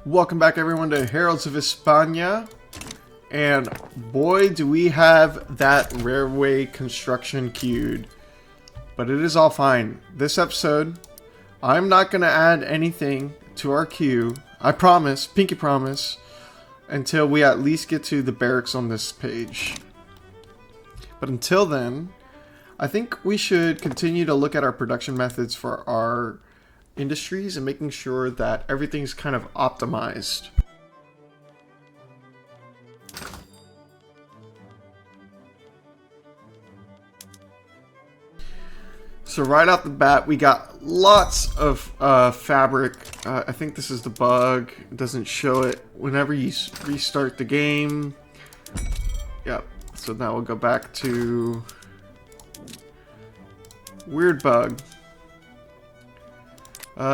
Welcome back everyone to Heralds of Hispania, and boy do we have that railway construction queued, but it is all fine. This episode, I'm not going to add anything to our queue, I promise, pinky promise, until we at least get to the barracks on this page. But until then, I think we should continue to look at our production methods for our industries and making sure that everything's kind of optimized. So right off the bat, we got lots of fabric. I think this is the bug. It doesn't show it whenever you restart the game. Yep. So now we'll go back to weird bug.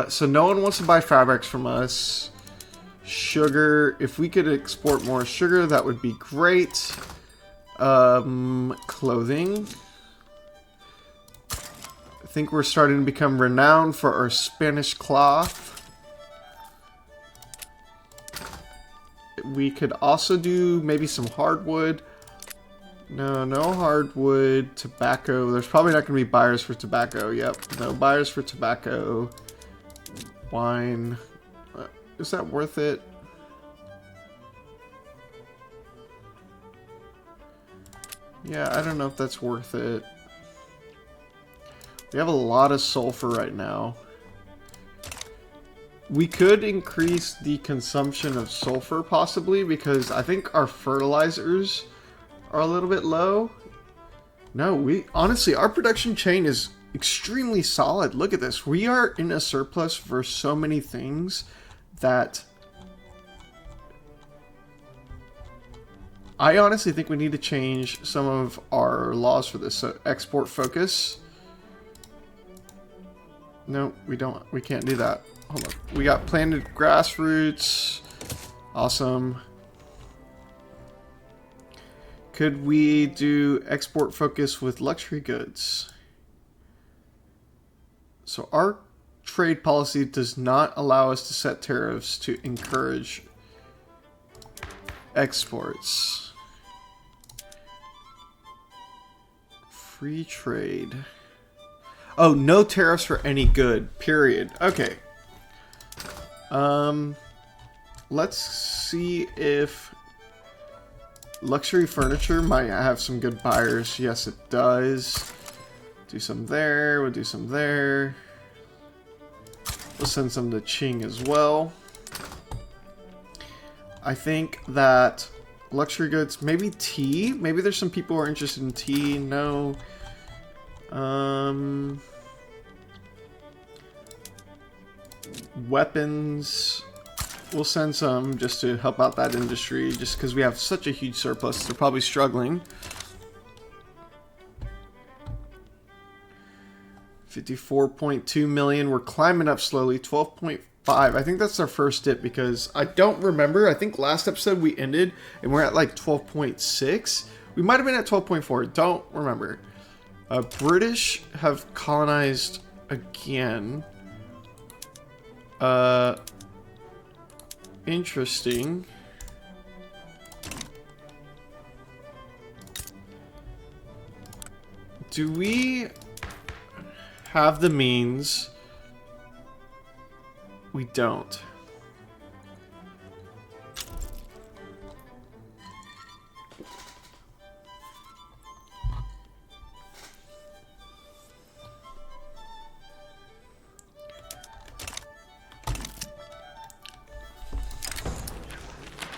So no one wants to buy fabrics from us. Sugar, if we could export more sugar, that would be great. Clothing. I think we're starting to become renowned for our Spanish cloth. We could also do maybe some hardwood. No hardwood. Tobacco. There's probably not going to be buyers for tobacco. Yep, no buyers for tobacco. Wine. Is that worth it? Yeah, I don't know if that's worth it. We have a lot of sulfur right now. We could increase the consumption of sulfur possibly because I think our fertilizers are a little bit low. No, honestly, our production chain is extremely solid. Look at this. We are in a surplus for so many things that I honestly think we need to change some of our laws for this. So export focus. No, we don't. We can't do that. Hold on. We got planted grassroots. Awesome. Could we do export focus with luxury goods? So our trade policy does not allow us to set tariffs to encourage exports. Free trade. Oh, no tariffs for any good, period. Okay. Let's see if luxury furniture might have some good buyers. Yes, it does. Do some there, we'll do some there. We'll send some to Ching as well. I think that luxury goods, maybe tea. Maybe there's some people who are interested in tea. No. Weapons. We'll send some just to help out that industry, just because we have such a huge surplus. They're probably struggling. 54.2 million. We're climbing up slowly. 12.5. I think that's our first dip because I don't remember. I think last episode we ended and we're at like 12.6. We might have been at 12.4. Don't remember. British have colonized again. Interesting. Do we have the means? We don't.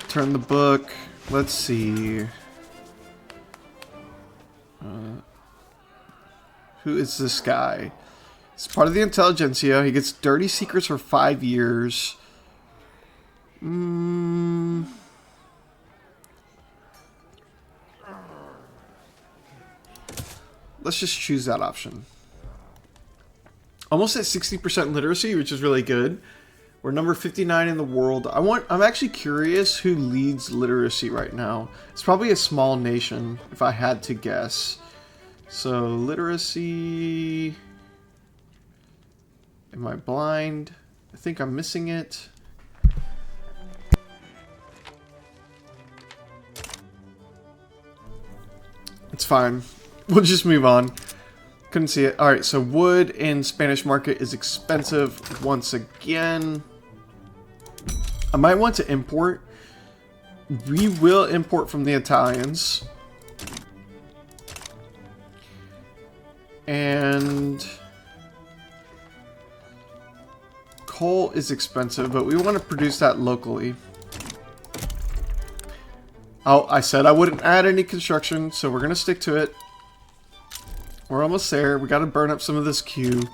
Turn the book. Let's see. Who is this guy? He's part of the intelligentsia. He gets dirty secrets for 5 years. Let's just choose that option. Almost at 60% literacy, which is really good. We're number 59 in the world. I'm actually curious who leads literacy right now. It's probably a small nation, if I had to guess. So, literacy... Am I blind? I think I'm missing it. It's fine. We'll just move on. Couldn't see it. Alright, so wood in Spanish market is expensive once again. I might want to import. We will import from the Italians. And coal is expensive, but we want to produce that locally. Oh, I said I wouldn't add any construction, so we're going to stick to it. We're almost there. We got to burn up some of this queue.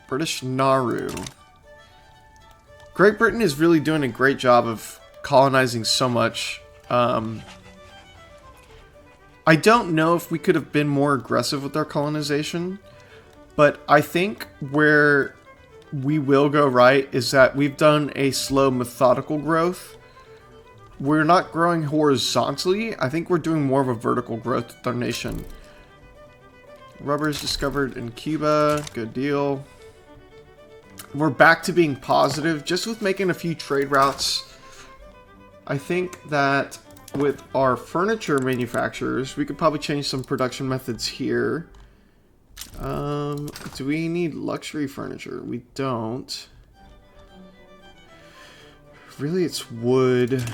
British Nauru. Great Britain is really doing a great job of colonizing so much. I don't know if we could have been more aggressive with our colonization, but I think where we will go right is that we've done a slow, methodical growth. We're not growing horizontally. I think we're doing more of a vertical growth with our nation. Rubber is discovered in Cuba. Good deal. We're back to being positive just with making a few trade routes. I think that with our furniture manufacturers, we could probably change some production methods here. Do we need luxury furniture? We don't. Really, it's wood.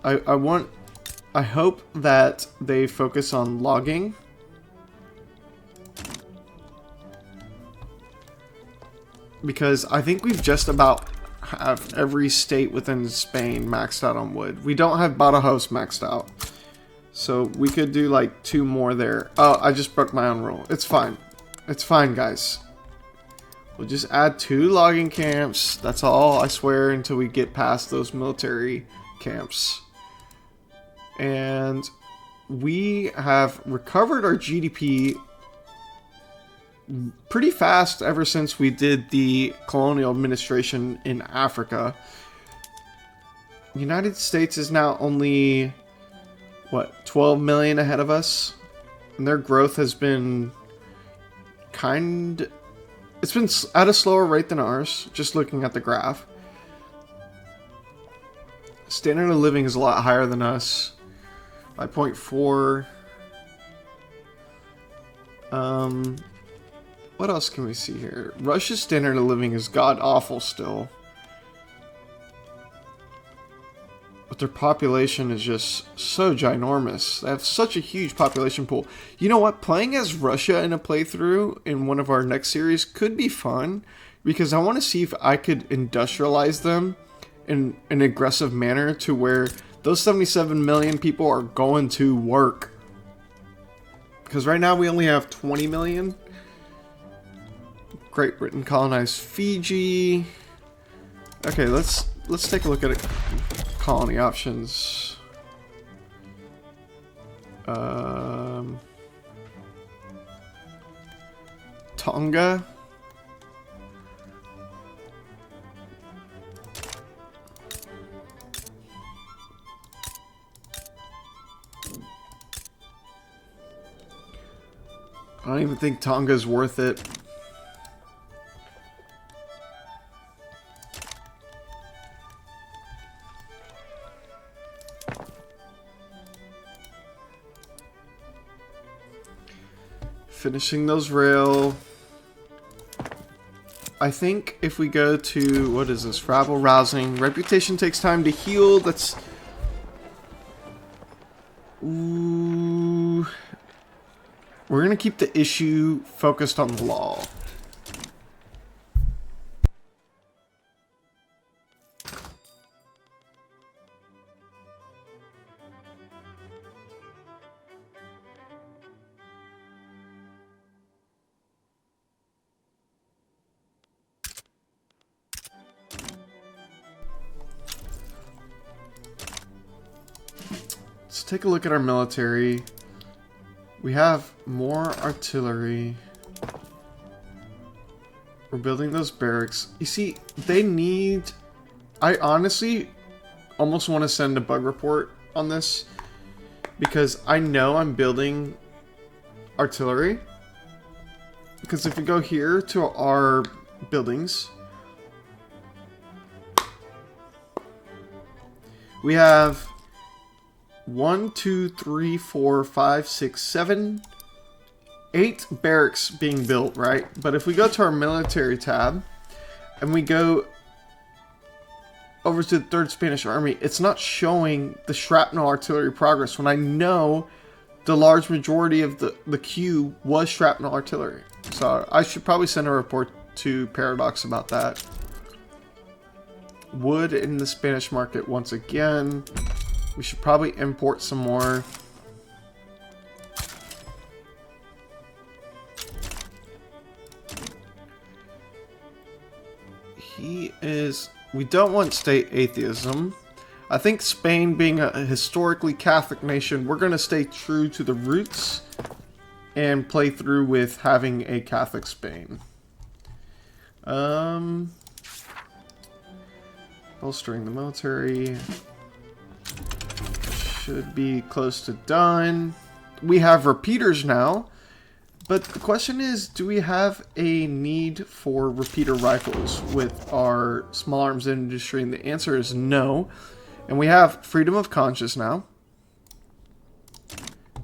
I hope that they focus on logging. Because I think we've just about have every state within Spain maxed out on wood. We don't have Badajoz maxed out. So we could do like 2 more there. Oh, I just broke my own rule. It's fine. It's fine, guys. We'll just add 2 logging camps. That's all, I swear, until we get past those military camps. And we have recovered our GDP pretty fast ever since we did the colonial administration in Africa. The United States is now only, what, 12 million ahead of us? And their growth has been it's been at a slower rate than ours, just looking at the graph. Standard of living is a lot higher than us by 0.4. What else can we see here? Russia's standard of living is god-awful still. But their population is just so ginormous. They have such a huge population pool. You know what? Playing as Russia in a playthrough in one of our next series could be fun. Because I want to see if I could industrialize them in an aggressive manner to where those 77 million people are going to work. Because right now we only have 20 million. Great Britain colonized Fiji. Okay, let's take a look at it. Colony options. Tonga. I don't even think Tonga's worth it. Finishing those rail. I think if we go to, what is this? Rabble rousing. Reputation takes time to heal. That's... Ooh. We're going to keep the issue focused on the law. Let's take a look at our military. We have more artillery. We're building those barracks. You see, they need... I honestly almost want to send a bug report on this. Because I know I'm building artillery. Because if we go here to our buildings... We have 1, 2, 3, 4, 5, 6, 7, 8 barracks being built, right? But if we go to our military tab and we go over to the 3rd Spanish Army, it's not showing the shrapnel artillery progress when I know the large majority of the queue was shrapnel artillery. So I should probably send a report to Paradox about that. Wood in the Spanish market once again. We should probably import some more. We don't want state atheism. I think Spain being a historically Catholic nation, we're going to stay true to the roots and play through with having a Catholic Spain. Bolstering the military. Should be close to done. We have repeaters now. But the question is, do we have a need for repeater rifles with our small arms industry? And the answer is no. And we have freedom of conscience now.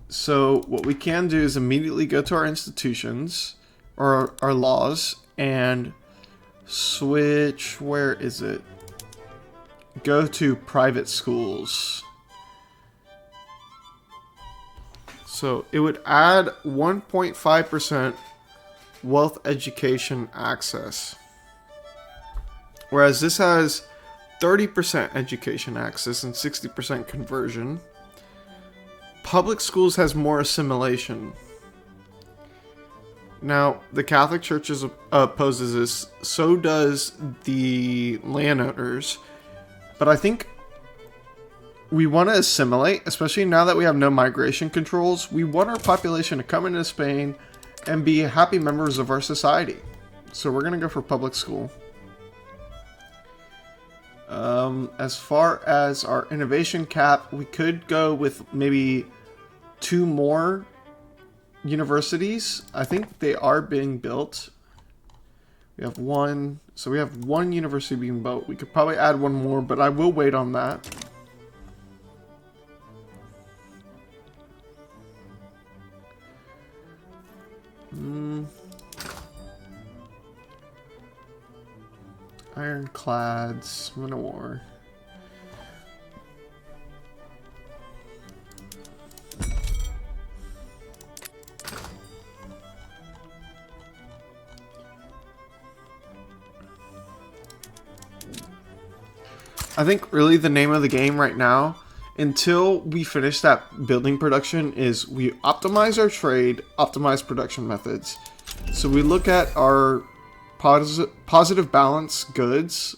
So what we can do is immediately go to our institutions, or our laws, and switch, where is it? Go to private schools. So it would add 1.5% wealth education access. Whereas this has 30% education access and 60% conversion. Public schools has more assimilation. Now, the Catholic Church opposes this, so does the landowners. But I think we want to assimilate, especially now that we have no migration controls. We want our population to come into Spain and be happy members of our society. So we're going to go for public school. As far as our innovation cap, we could go with maybe 2 more universities. I think they are being built. We have 1. So we have 1 university being built. We could probably add 1 more, but I will wait on that. Ironclads, win a war. I think really the name of the game right now, until we finish that building production, is we optimize our trade, optimize production methods. So we look at our positive balance goods.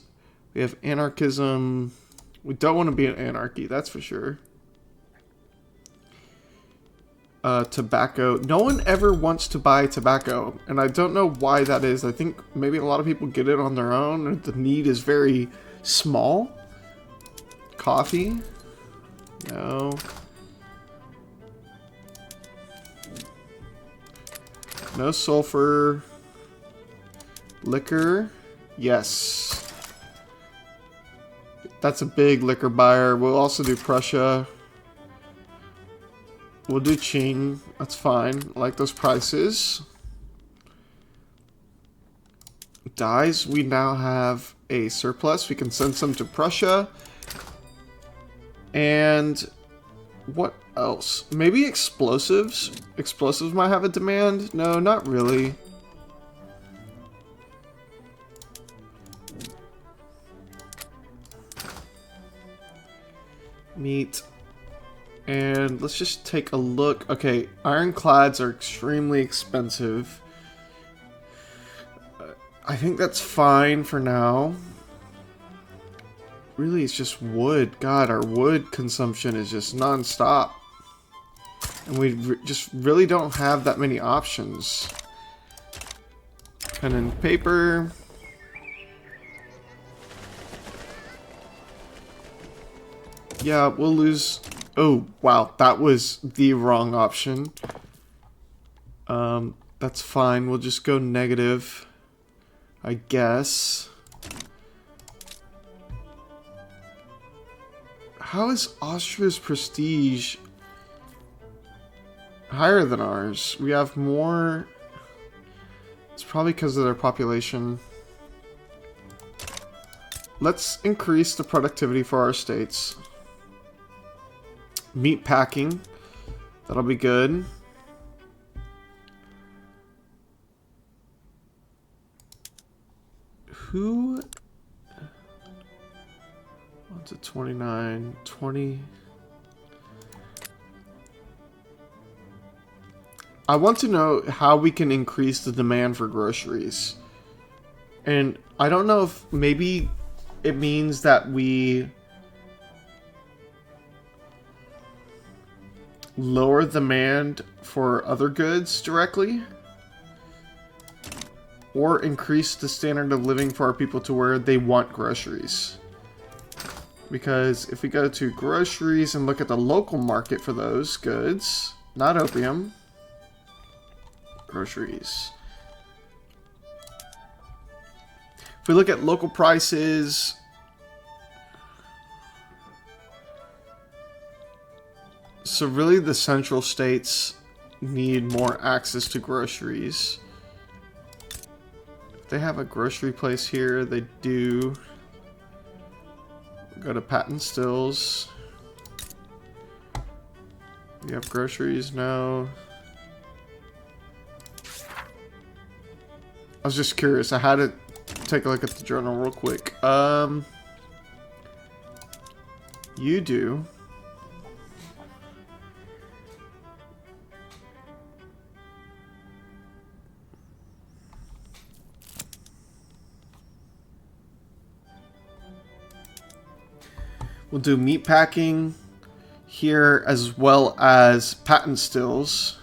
We have anarchism. We don't want to be an anarchy, that's for sure. Tobacco. No one ever wants to buy tobacco, and I don't know why that is. I think maybe a lot of people get it on their own, or the need is very small. Coffee. No. No sulfur. Liquor. Yes. That's a big liquor buyer. We'll also do Prussia. We'll do Qing. That's fine. I like those prices. Dyes. We now have a surplus. We can send some to Prussia. And what else? Maybe explosives? Explosives might have a demand? No, not really. Meat. And let's just take a look. Okay, ironclads are extremely expensive. I think that's fine for now. Really, it's just wood. God, our wood consumption is just non-stop. And we just really don't have that many options. Pen and paper. Yeah, we'll lose... Oh, wow, that was the wrong option. That's fine. We'll just go negative, I guess. How is Austria's prestige higher than ours? We have more... It's probably because of their population. Let's increase the productivity for our states. Meat packing. That'll be good. Who... 1 to 29, 20... I want to know how we can increase the demand for groceries. And I don't know if maybe it means that we lower demand for other goods directly, or increase the standard of living for our people to where they want groceries. Because if we go to groceries and look at the local market for those goods, not opium, groceries. If we look at local prices, so really the central states need more access to groceries. If they have a grocery place here, they do. Go to Patent Stills. You have groceries? No. I was just curious. I had to take a look at the journal real quick. You do. We'll do meat packing here as well as patent stills.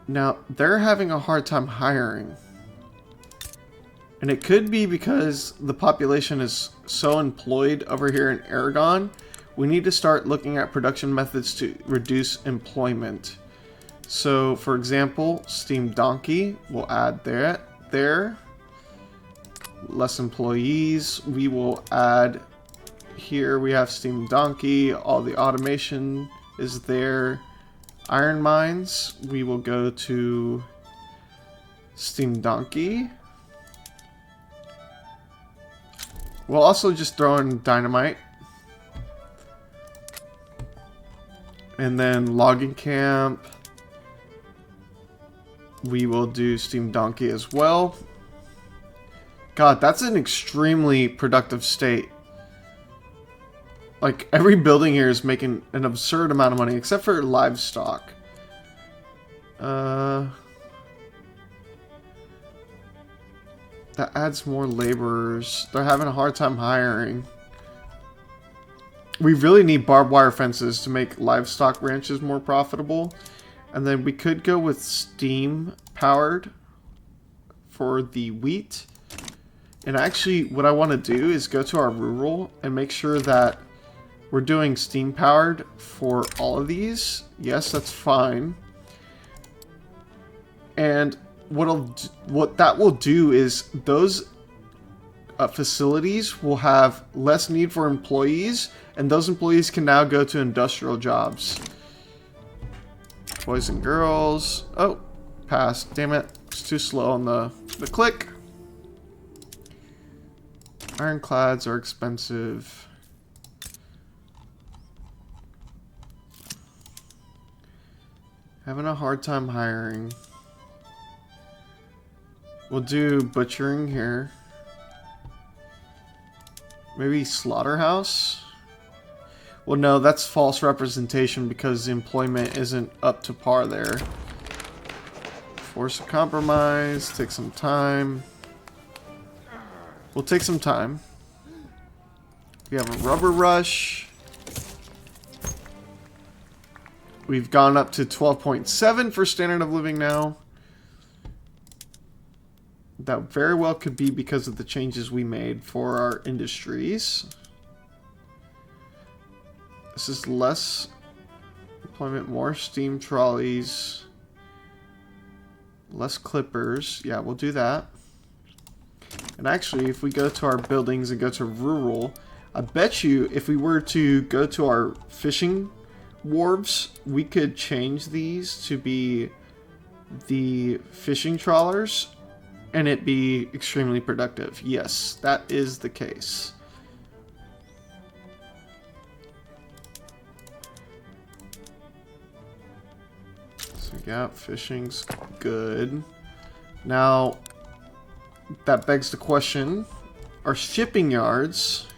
Now, they're having a hard time hiring. And it could be because the population is so employed over here in Aragon. We need to start looking at production methods to reduce employment. So, for example, Steam Donkey, we'll add that there. Less employees, we will add... Here we have Steam Donkey, all the automation is there. Iron mines, we will go to Steam Donkey. We'll also just throw in dynamite. And then logging camp, we will do Steam Donkey as well. God, that's an extremely productive state. Like, every building here is making an absurd amount of money, except for livestock. That adds more laborers. They're having a hard time hiring. We really need barbed wire fences to make livestock ranches more profitable. And then we could go with steam powered for the wheat. And actually, what I want to do is go to our rural and make sure that we're doing steam powered for all of these. Yes, that's fine. And what that will do is those facilities will have less need for employees, and those employees can now go to industrial jobs. Boys and girls. Oh, passed. Damn it. It's too slow on the click. Ironclads are expensive. Having a hard time hiring. We'll do butchering here. Maybe slaughterhouse? Well, no, that's false representation because the employment isn't up to par there. Force a compromise. Take some time. We'll take some time. We have a rubber rush. We've gone up to 12.7 for standard of living now. That very well could be because of the changes we made for our industries. This is less employment, more steam trolleys, less clippers. Yeah, we'll do that. And actually, if we go to our buildings and go to rural, I bet you if we were to go to our fishing wharves, we could change these to be the fishing trawlers and it'd be extremely productive. Yes, that is the case. So yeah, fishing's good. Now, that begs the question, our shipping yards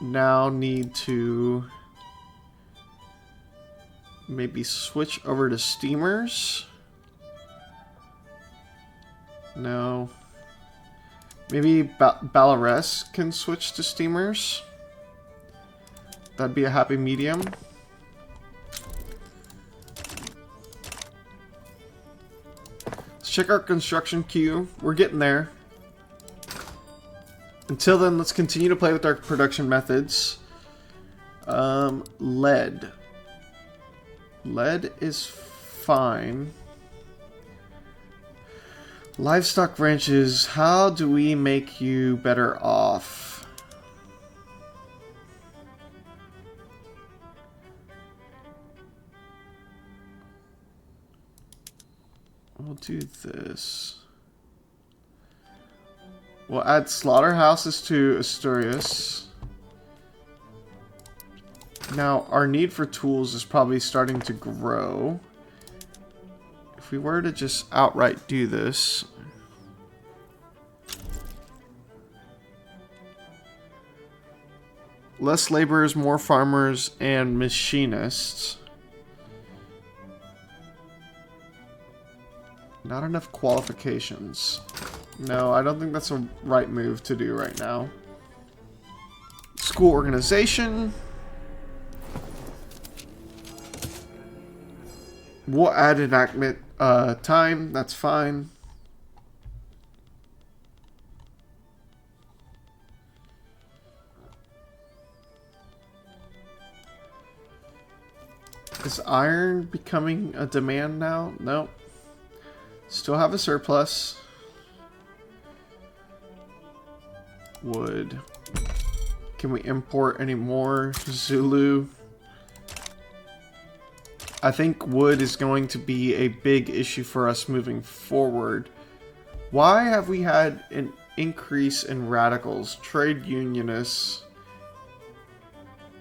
now need to maybe switch over to steamers. No. Maybe Ballares can switch to steamers. That'd be a happy medium. Let's check our construction queue. We're getting there. Until then, let's continue to play with our production methods. Lead. Lead is fine. Livestock ranches, how do we make you better off? We'll do this. We'll add slaughterhouses to Asturias. Now, our need for tools is probably starting to grow. If we were to just outright do this... Less laborers, more farmers, and machinists. Not enough qualifications. No, I don't think that's a right move to do right now. School organization. We'll add enactment time. That's fine. Is iron becoming a demand now? Nope. Still have a surplus. Wood. Can we import any more? Zulu. I think wood is going to be a big issue for us moving forward. Why have we had an increase in radicals, trade unionists,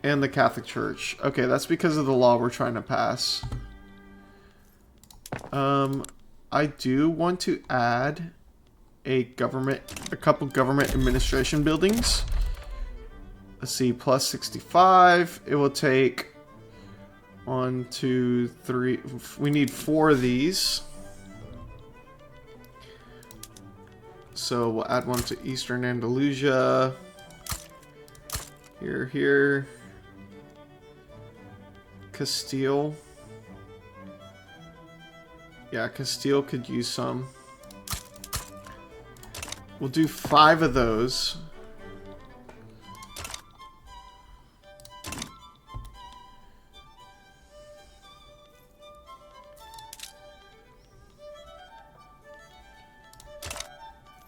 and the Catholic Church? Okay, that's because of the law we're trying to pass. I do want to add a couple government administration buildings. Let's see, plus 65. It will take 1, 2, 3. We need 4 of these. So we'll add one to Eastern Andalusia. Here. Castile. Yeah, Castile could use some. We'll do 5 of those.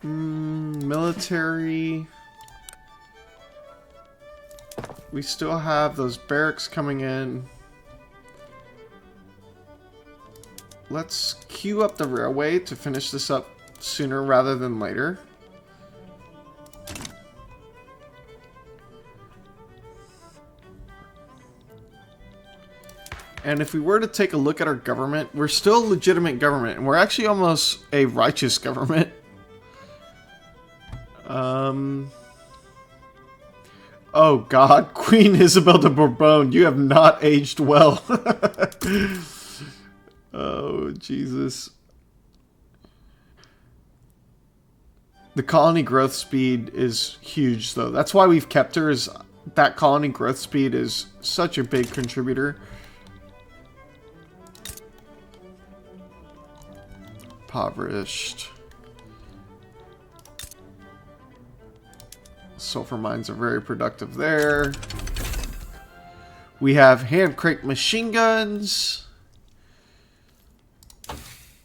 Military. We still have those barracks coming in. Let's queue up the railway to finish this up sooner rather than later. And if we were to take a look at our government, we're still a legitimate government, and we're actually almost a righteous government. Oh God, Queen Isabel de Bourbon, you have not aged well. Oh, Jesus. The colony growth speed is huge, though. That's why we've kept her, is that colony growth speed is such a big contributor. Impoverished. Sulfur mines are very productive there. We have hand crank machine guns.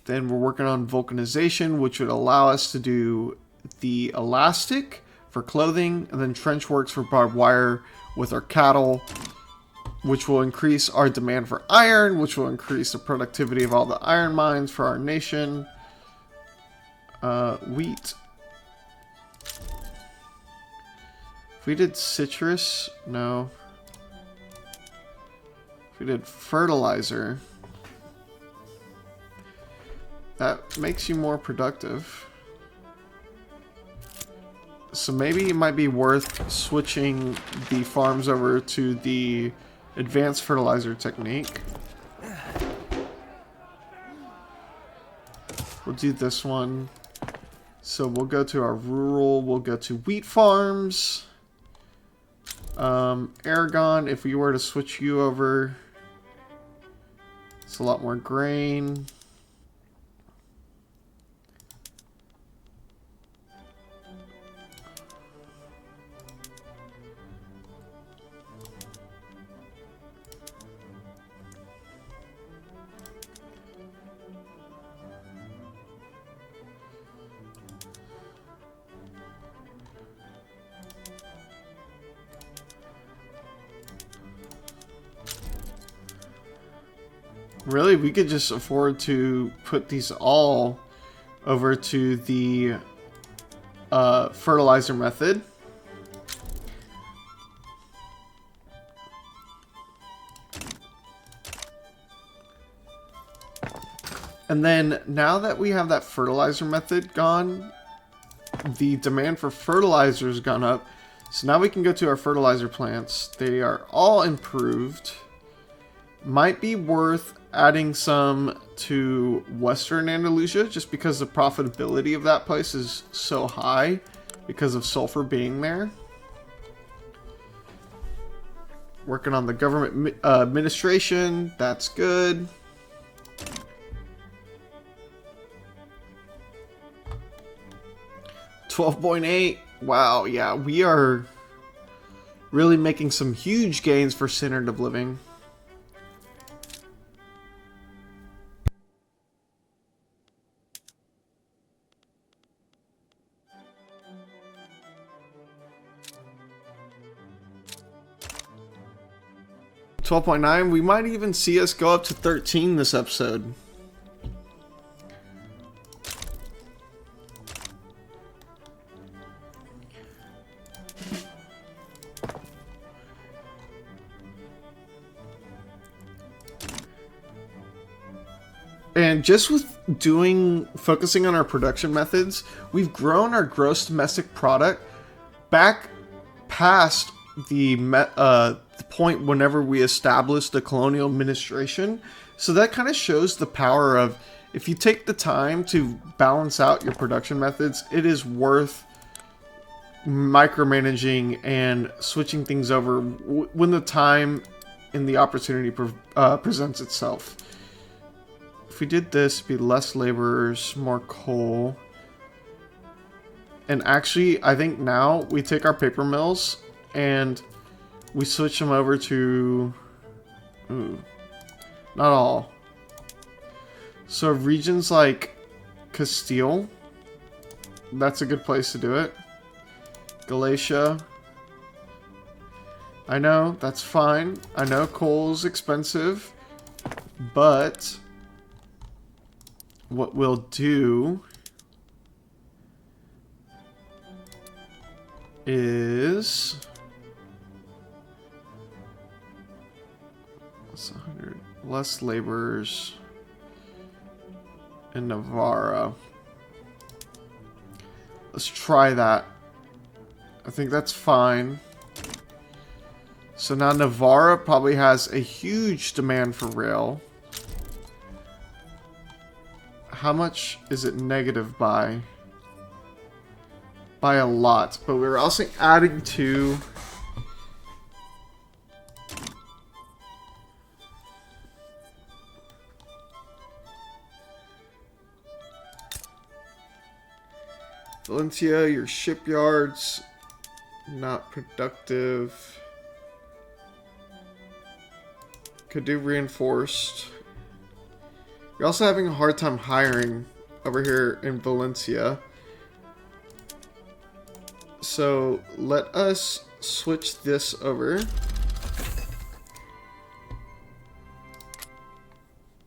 Then we're working on vulcanization, which would allow us to do the elastic, for clothing, and then trench works for barbed wire with our cattle, which will increase our demand for iron, which will increase the productivity of all the iron mines for our nation. Wheat. If we did citrus, no. If we did fertilizer, that makes you more productive. So maybe it might be worth switching the farms over to the advanced fertilizer technique. We'll do this one. So we'll go to our rural, we'll go to wheat farms. Aragon, if we were to switch you over, it's a lot more grain. Really, we could just afford to put these all over to the fertilizer method. And then now that we have that fertilizer method gone, the demand for fertilizer has gone up. So now we can go to our fertilizer plants. They are all improved. Might be worth adding some to Western Andalusia just because the profitability of that place is so high because of sulfur being there. Working on the government administration, that's good. $12.8. Wow, yeah, we are really making some huge gains for standard of living. $12.9. We might even see us go up to 13 this episode. And just with focusing on our production methods, we've grown our gross domestic product back past the point whenever we established the colonial administration. So that kind of shows the power of, if you take the time to balance out your production methods, it is worth micromanaging and switching things over when the time and the opportunity presents itself. If we did this, it'd be less laborers, more coal. And actually, I think now we take our paper mills and we switch them over to... Ooh, not all. So regions like Castile, that's a good place to do it. Galatia. I know, that's fine. I know coal's expensive, but what we'll do is... That's 100. Less laborers in Navarra. Let's try that. I think that's fine. So now Navarra probably has a huge demand for rail. How much is it negative by? By a lot. But we're also adding to... Valencia, your shipyards, not productive. Could do reinforced. You're also having a hard time hiring over here in Valencia. So let us switch this over.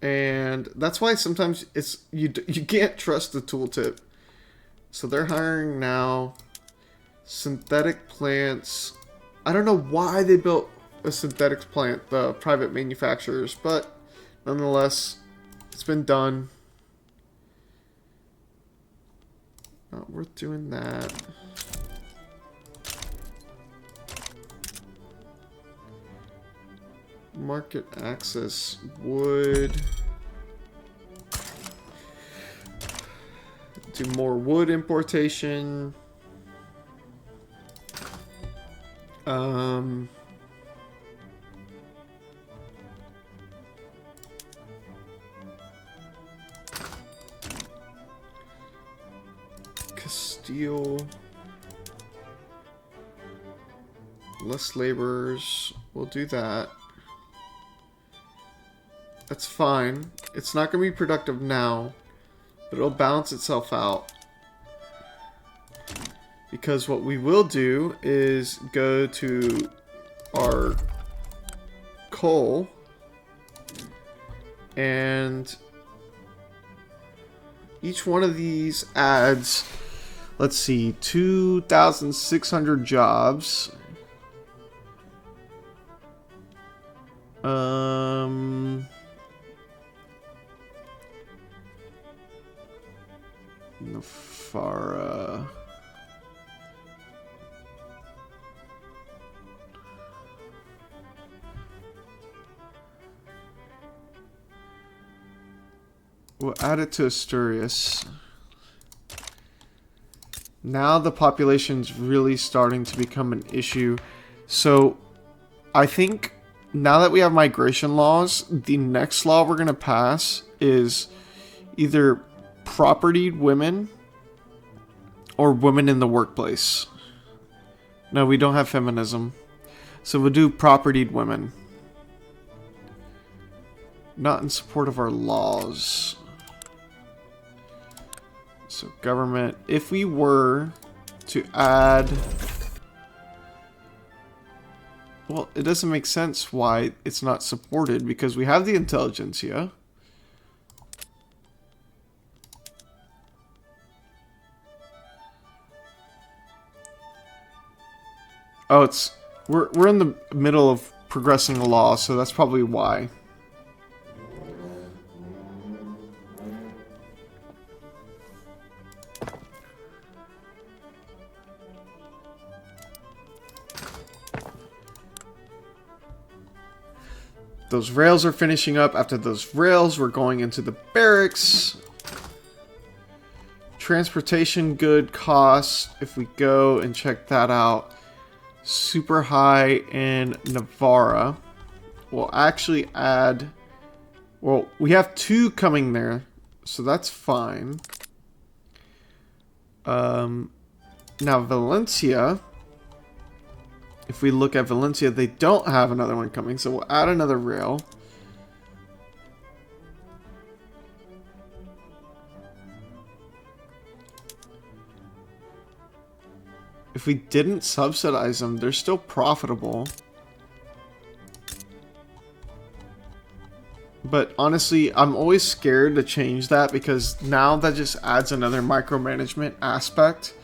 And that's why sometimes it's you can't trust the tooltip. So they're hiring now. Synthetic plants. I don't know why they built a synthetic plant, the private manufacturers, but nonetheless, it's been done. Not worth doing that. Market access wood. Do more wood importation. Castile. Less laborers. We'll do that. That's fine. It's not going to be productive now, but it'll balance itself out. Because what we will do is go to our coal and each one of these adds, let's see, 2,600 jobs. Nafara. We'll add it to Asturias. Now the population's really starting to become an issue. So I think now that we have migration laws, the next law we're going to pass is either propertied women or women in the workplace. No, we don't have feminism. So we'll do propertied women. Not in support of our laws. So government, if we were to add... Well, it doesn't make sense why it's not supported because we have the intelligentsia. Oh, we're in the middle of progressing a law, so that's probably why. Those rails are finishing up. After those rails, we're going into the barracks. Transportation good cost, if we go and check that out, super high in Navarra. We'll actually add... Well, we have 2 coming there, so that's fine. Now, Valencia... If we look at Valencia, they don't have another one coming, so we'll add another rail. If we didn't subsidize them, they're still profitable. But honestly, I'm always scared to change that because now that just adds another micromanagement aspect.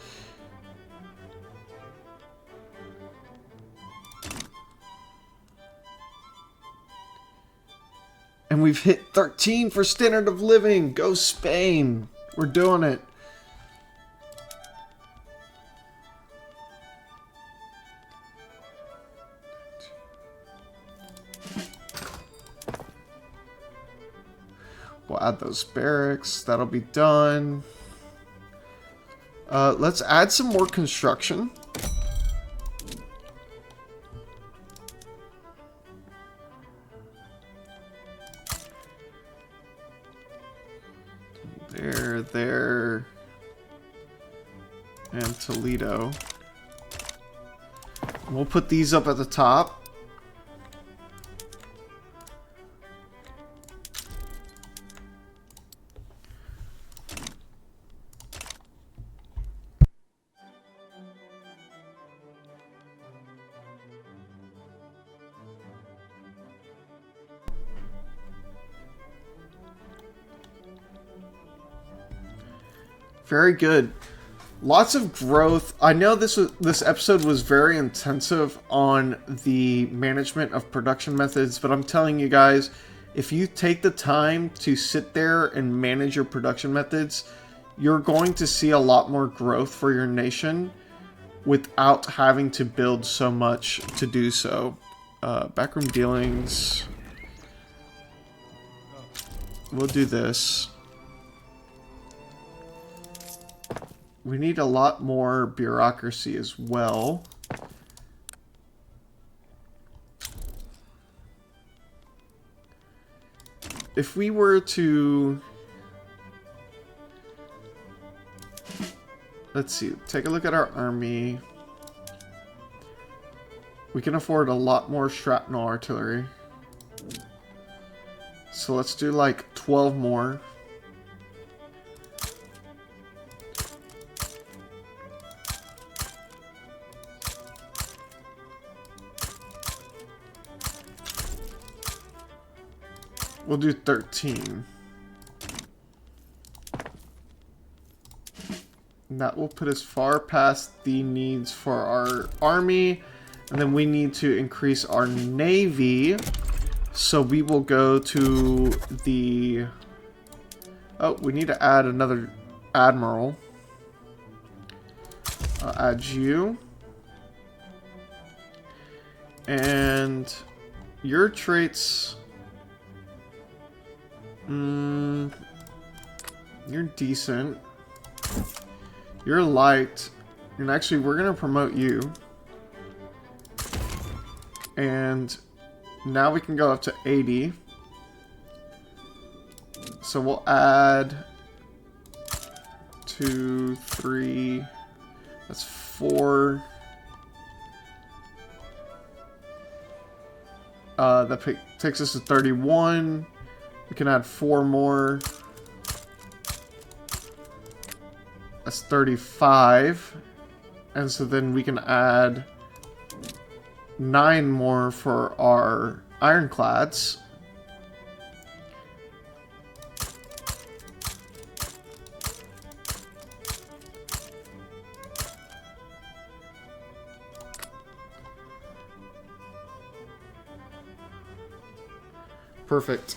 And we've hit 13 for standard of living. Go Spain. We're doing it. We'll add those barracks. That'll be done. Let's add some more construction. There, and Toledo. We'll put these up at the top. Very good. Lots of growth. I know this episode was very intensive on the management of production methods, but I'm telling you guys, if you take the time to sit there and manage your production methods, you're going to see a lot more growth for your nation without having to build so much to do so. Backroom dealings. We'll do this. We need a lot more bureaucracy as well. If we were to... Let's see, take a look at our army. We can afford a lot more shrapnel artillery. So let's do like 12 more. We'll do 13. And that will put us far past the needs for our army. And then we need to increase our navy. So we will go to the... Oh, we need to add another admiral. I'll add you. And your traits... you're decent. You're light. And actually, we're going to promote you. And now we can go up to 80. So we'll add 2, 3, that's 4. That takes us to 31. We can add 4 more. That's 35. And so then we can add 9 more for our ironclads. Perfect.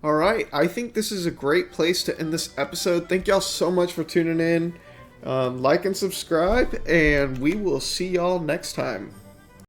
Alright, I think this is a great place to end this episode. Thank y'all so much for tuning in. Like and subscribe, and we will see y'all next time.